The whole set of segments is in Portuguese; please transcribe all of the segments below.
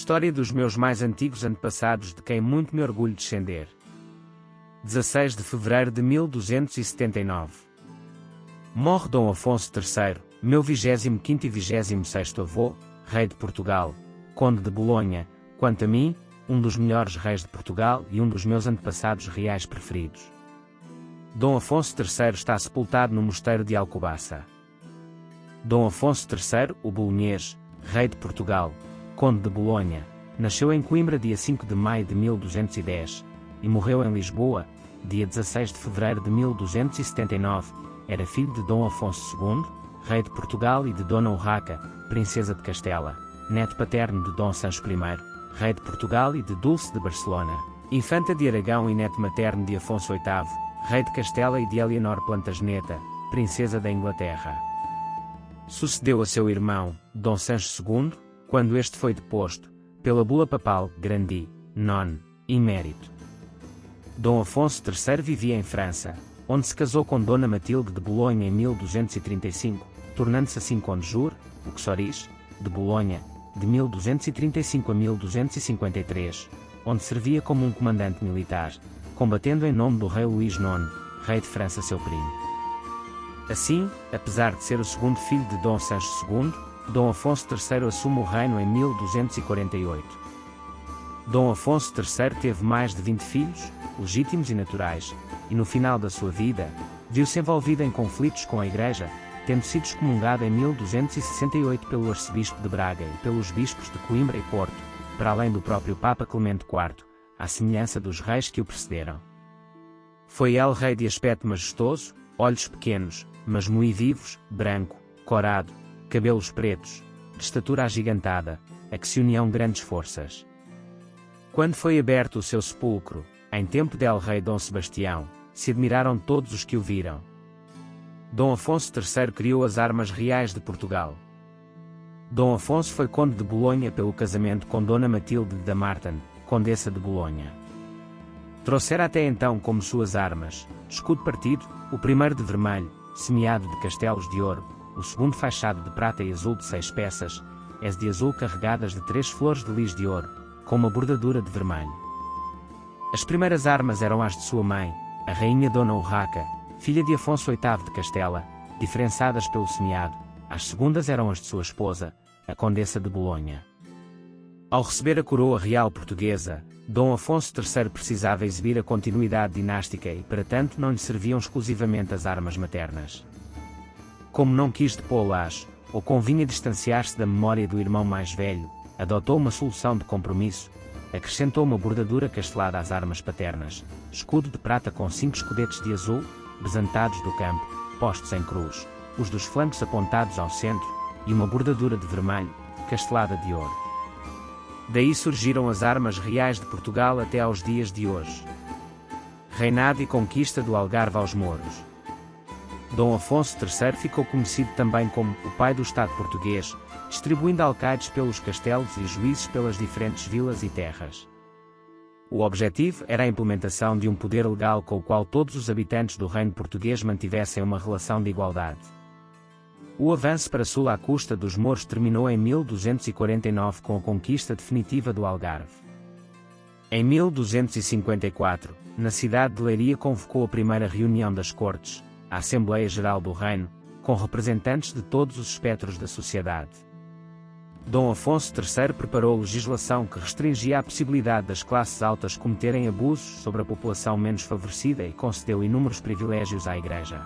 História dos meus mais antigos antepassados de quem muito me orgulho descender. 16 de fevereiro de 1279. Morre Dom Afonso III, meu 25º e 26º avô, rei de Portugal, conde de Bolonha, quanto a mim, um dos melhores reis de Portugal e um dos meus antepassados reais preferidos. Dom Afonso III está sepultado no mosteiro de Alcobaça. Dom Afonso III, o bolonhês, rei de Portugal, conde de Bolonha, nasceu em Coimbra dia 5 de maio de 1210, e morreu em Lisboa, dia 16 de fevereiro de 1279, era filho de Dom Afonso II, rei de Portugal e de Dona Urraca, princesa de Castela, neto paterno de Dom Sancho I, rei de Portugal e de Dulce de Barcelona, infanta de Aragão e neto materno de Afonso VIII, rei de Castela e de Eleanor Plantageneta, princesa da Inglaterra. Sucedeu a seu irmão, Dom Sancho II, quando este foi deposto, pela bula papal Grandi, non, imérito. Dom Afonso III vivia em França, onde se casou com Dona Matilde de Bolonha em 1235, tornando-se assim conde jur, uxoris, de Bolonha, de 1235 a 1253, onde servia como um comandante militar, combatendo em nome do rei Luís IX, rei de França seu primo. Assim, apesar de ser o segundo filho de Dom Sancho II, Dom Afonso III assume o reino em 1248. Dom Afonso III teve mais de 20 filhos, legítimos e naturais, e no final da sua vida, viu-se envolvido em conflitos com a Igreja, tendo sido excomungado em 1268 pelo arcebispo de Braga e pelos bispos de Coimbra e Porto, para além do próprio Papa Clemente IV, à semelhança dos reis que o precederam. Foi ele rei de aspecto majestoso, olhos pequenos, mas muito vivos, branco, corado, cabelos pretos, de estatura agigantada, a que se uniam grandes forças. Quando foi aberto o seu sepulcro, em tempo del rei Dom Sebastião, se admiraram todos os que o viram. Dom Afonso III criou as armas reais de Portugal. Dom Afonso foi conde de Bolonha pelo casamento com Dona Matilde de Damartin, condessa de Bolonha. Trouxera até então como suas armas, escudo partido, o primeiro de vermelho, semeado de castelos de ouro, o segundo faixado de prata e azul de 6 peças, és de azul carregadas de 3 flores de lis de ouro, com uma bordadura de vermelho. As primeiras armas eram as de sua mãe, a rainha Dona Urraca, filha de Afonso VIII de Castela, diferenciadas pelo semeado, as segundas eram as de sua esposa, a condessa de Bolonha. Ao receber a coroa real portuguesa, Dom Afonso III precisava exibir a continuidade dinástica e para tanto não lhe serviam exclusivamente as armas maternas. Como não quis depô-las, ou convinha distanciar-se da memória do irmão mais velho, adotou uma solução de compromisso, acrescentou uma bordadura castelada às armas paternas, escudo de prata com 5 escudetes de azul, besantados do campo, postos em cruz, os dos flancos apontados ao centro, e uma bordadura de vermelho, castelada de ouro. Daí surgiram as armas reais de Portugal até aos dias de hoje. Reinado e conquista do Algarve aos Mouros. Dom Afonso III ficou conhecido também como o pai do Estado português, distribuindo alcaides pelos castelos e juízes pelas diferentes vilas e terras. O objetivo era a implementação de um poder legal com o qual todos os habitantes do reino português mantivessem uma relação de igualdade. O avanço para sul à custa dos mouros terminou em 1249 com a conquista definitiva do Algarve. Em 1254, na cidade de Leiria convocou a primeira reunião das Cortes, a Assembleia Geral do Reino, com representantes de todos os espectros da sociedade. Dom Afonso III preparou legislação que restringia a possibilidade das classes altas cometerem abusos sobre a população menos favorecida e concedeu inúmeros privilégios à Igreja.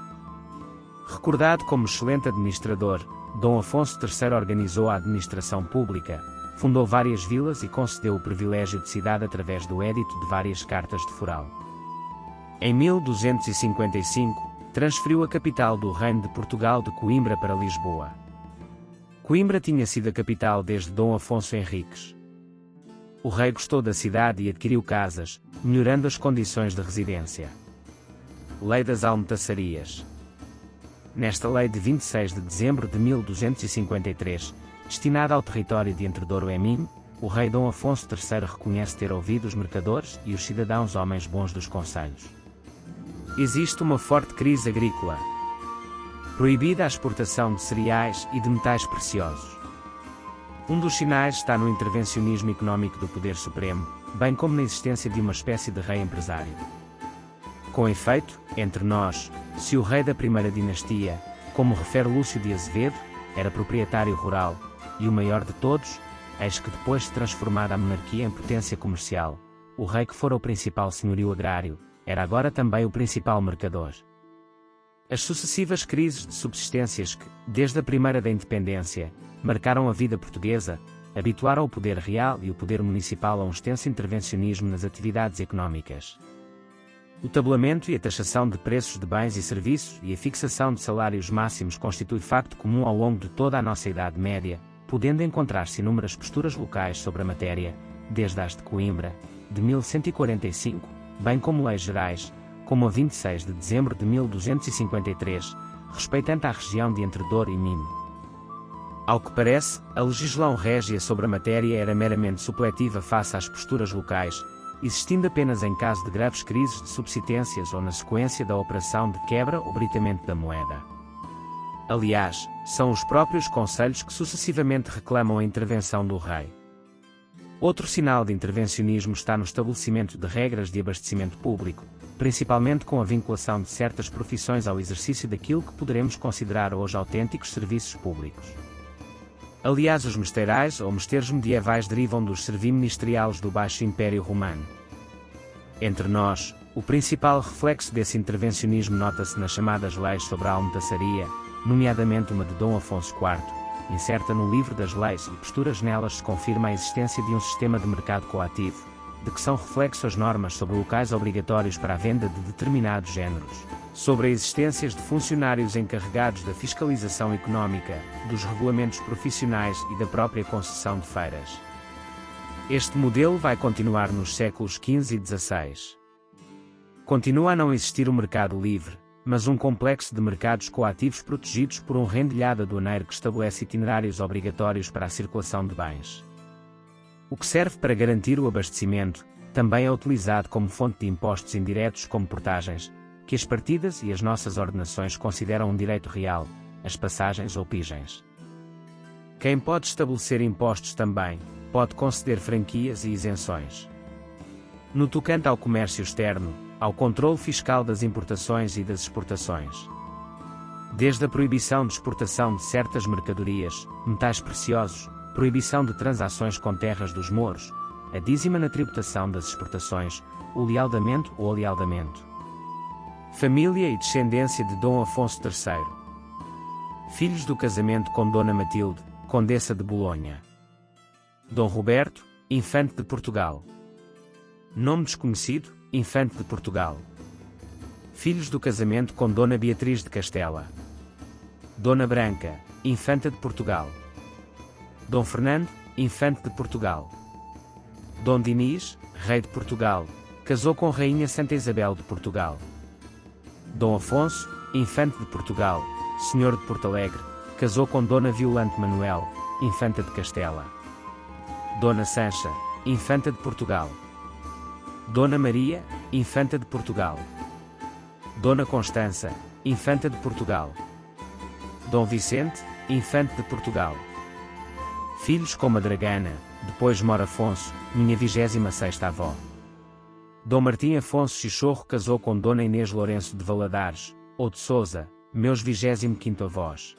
Recordado como excelente administrador, Dom Afonso III organizou a administração pública, fundou várias vilas e concedeu o privilégio de cidade através do édito de várias cartas de foral. Em 1255, transferiu a capital do Reino de Portugal de Coimbra para Lisboa. Coimbra tinha sido a capital desde Dom Afonso Henriques. O rei gostou da cidade e adquiriu casas, melhorando as condições de residência. Lei das Almetaçarias. Nesta lei de 26 de dezembro de 1253, destinada ao território de Entre Douro e Minho, o rei Dom Afonso III reconhece ter ouvido os mercadores e os cidadãos homens bons dos concelhos. Existe uma forte crise agrícola. Proibida a exportação de cereais e de metais preciosos. Um dos sinais está no intervencionismo económico do poder supremo, bem como na existência de uma espécie de rei empresário. Com efeito, entre nós, se o rei da primeira dinastia, como refere Lúcio de Azevedo, era proprietário rural, e o maior de todos, eis que depois de transformada a monarquia em potência comercial, o rei que fora o principal senhorio agrário, era agora também o principal mercador. As sucessivas crises de subsistências que, desde a primeira da independência, marcaram a vida portuguesa, habituaram o poder real e o poder municipal a um extenso intervencionismo nas atividades económicas. O tabulamento e a taxação de preços de bens e serviços e a fixação de salários máximos constitui facto comum ao longo de toda a nossa Idade Média, podendo encontrar-se inúmeras posturas locais sobre a matéria, desde as de Coimbra, de 1145, bem como leis gerais, como a 26 de dezembro de 1253, respeitante à região de Entre Douro e Minho. Ao que parece, a legislação régia sobre a matéria era meramente supletiva face às posturas locais, existindo apenas em caso de graves crises de subsistências ou na sequência da operação de quebra ou britamento da moeda. Aliás, são os próprios conselhos que sucessivamente reclamam a intervenção do rei. Outro sinal de intervencionismo está no estabelecimento de regras de abastecimento público, principalmente com a vinculação de certas profissões ao exercício daquilo que poderemos considerar hoje autênticos serviços públicos. Aliás, os mesteirais ou mesteiros medievais derivam dos serviministeriais do Baixo Império Romano. Entre nós, o principal reflexo desse intervencionismo nota-se nas chamadas leis sobre a almotaçaria, nomeadamente uma de Dom Afonso IV, incerta no livro das leis e posturas nelas se confirma a existência de um sistema de mercado coativo, de que são reflexo as normas sobre locais obrigatórios para a venda de determinados géneros, sobre a existência de funcionários encarregados da fiscalização económica, dos regulamentos profissionais e da própria concessão de feiras. Este modelo vai continuar nos séculos XV e XVI. Continua a não existir um mercado livre, mas um complexo de mercados coativos protegidos por um rendilhado aduaneiro que estabelece itinerários obrigatórios para a circulação de bens. O que serve para garantir o abastecimento, também é utilizado como fonte de impostos indiretos como portagens, que as partidas e as nossas ordenações consideram um direito real, as passagens ou pigens. Quem pode estabelecer impostos também, pode conceder franquias e isenções. No tocante ao comércio externo, ao controle fiscal das importações e das exportações. Desde a proibição de exportação de certas mercadorias, metais preciosos, proibição de transações com terras dos mouros, a dízima na tributação das exportações, o lealdamento ou alealdamento. Família e descendência de Dom Afonso III. Filhos do casamento com Dona Matilde, Condessa de Bolonha. Dom Roberto, Infante de Portugal. Nome desconhecido, Infante de Portugal. Filhos do casamento com Dona Beatriz de Castela. Dona Branca, Infanta de Portugal. Dom Fernando, Infante de Portugal. Dom Dinis, Rei de Portugal, casou com Rainha Santa Isabel de Portugal. Dom Afonso, Infante de Portugal, Senhor de Porto Alegre, casou com Dona Violante Manuel, Infanta de Castela. Dona Sancha, Infanta de Portugal. Dona Maria, Infanta de Portugal. Dona Constança, Infanta de Portugal. Dom Vicente, Infante de Portugal. Filhos com Madragana, depois Mor Afonso, minha 26ª avó. Dom Martim Afonso Chichorro casou com Dona Inês Lourenço de Valadares, ou de Sousa, meus 25º avós.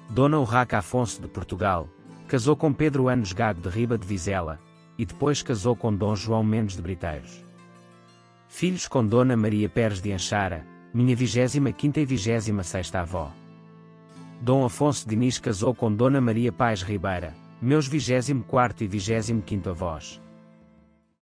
Dona Urraca Afonso de Portugal, casou com Pedro Anos Gago de Riba de Vizela, e depois casou com Dom João Mendes de Briteiros. Filhos com Dona Maria Pérez de Anchara, minha 25ª e 26ª avó. Dom Afonso Dinis casou com Dona Maria Pais Ribeira, meus 24º e 25º avós.